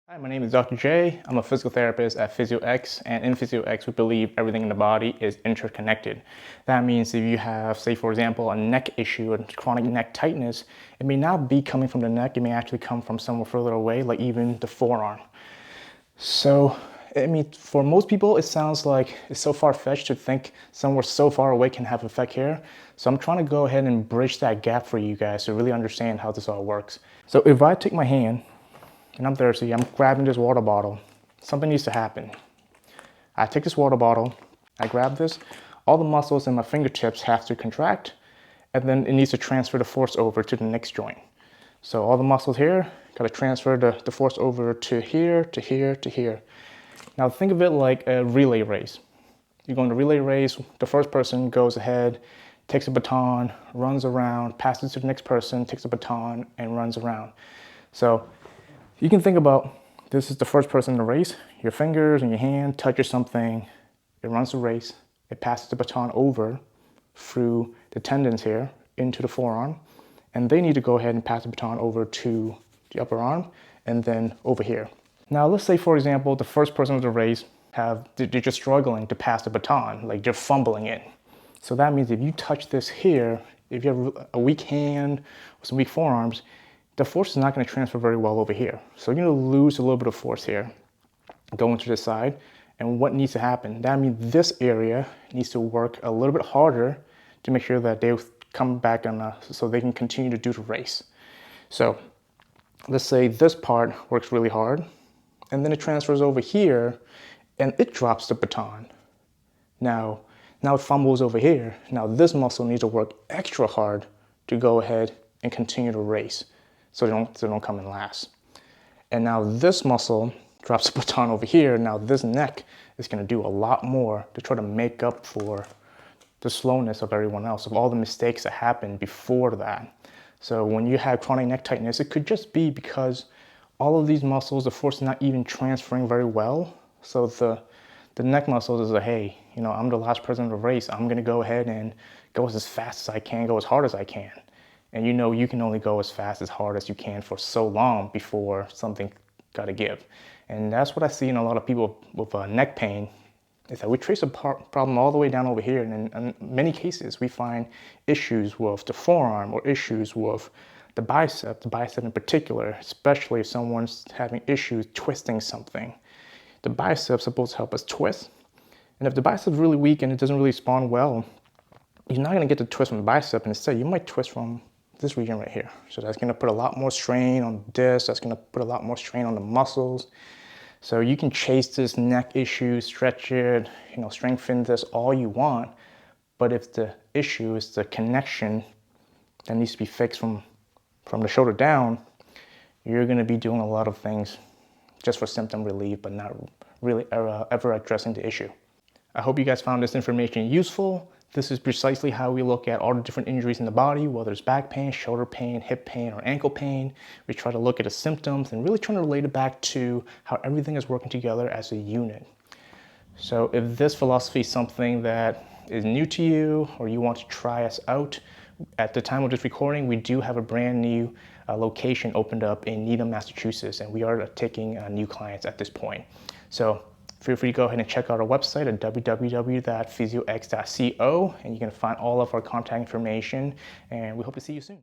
Hi, my name is Dr. J. I'm a physical therapist at PhysioX, and in PhysioX, we believe everything in the body is interconnected. That means if you have, say, for example, a neck issue, a chronic neck tightness, it may not be coming from the neck, it may actually come from somewhere further away, like even the forearm. So, I mean, for most people, it sounds like it's so far-fetched to think somewhere so far away can have effect here. So I'm trying to go ahead and bridge that gap for you guys to really understand how this all works. So if I take my hand, and I'm thirsty, I'm grabbing this water bottle. Something needs to happen. I take this water bottle, I grab this, all the muscles in my fingertips have to contract, and then it needs to transfer the force over to the next joint. So all the muscles here, gotta transfer the force over to here, to here, to here. Now think of it like a relay race. You go in a relay race, the first person goes ahead, takes a baton, runs around, passes to the next person, takes a baton, and runs around. So you can think about this is the first person in the race. Your fingers and your hand touches something. It runs the race. It passes the baton over through the tendons here into the forearm. And they need to go ahead and pass the baton over to the upper arm and then over here. Now, let's say, for example, the first person of the race they're just struggling to pass the baton, like they're fumbling it. So that means if you touch this here, if you have a weak hand or some weak forearms, the force is not going to transfer very well over here. So you're going to lose a little bit of force here, going to the side. And what needs to happen? That means this area needs to work a little bit harder to make sure that they come back on so they can continue to do the race. So let's say this part works really hard, and then it transfers over here, and it drops the baton. Now it fumbles over here. Now this muscle needs to work extra hard to go ahead and continue to race, so they don't come in last. And now this muscle drops the baton over here. Now this neck is going to do a lot more to try to make up for the slowness of everyone else, of all the mistakes that happened before that. So when you have chronic neck tightness, it could just be because all of these muscles, the force is not even transferring very well. So the neck muscles is like, hey, I'm the last person in the race. I'm going to go ahead and go as fast as I can, go as hard as I can. And you can only go as fast, as hard as you can for so long before something got to give. And that's what I see in a lot of people with neck pain, is that we trace a problem all the way down over here. And in many cases, we find issues with the forearm or issues with the bicep in particular, especially if someone's having issues twisting something. The bicep's supposed to help us twist. And if the bicep's really weak and it doesn't really respond well, you're not going to get the twist from the bicep. Instead, you might twist from this region right here. So that's going to put a lot more strain on this. That's going to put a lot more strain on the muscles. So you can chase this neck issue, stretch it, strengthen this all you want. But if the issue is the connection that needs to be fixed from the shoulder down, you're going to be doing a lot of things just for symptom relief, but not really ever addressing the issue. I hope you guys found this information useful. This is precisely how we look at all the different injuries in the body, whether it's back pain, shoulder pain, hip pain, or ankle pain. We try to look at the symptoms and really try to relate it back to how everything is working together as a unit. So if this philosophy is something that is new to you or you want to try us out, at the time of this recording, we do have a brand new location opened up in Needham, Massachusetts, and we are taking new clients at this point. So feel free to go ahead and check out our website at www.physiox.co, and you can find all of our contact information, and we hope to see you soon.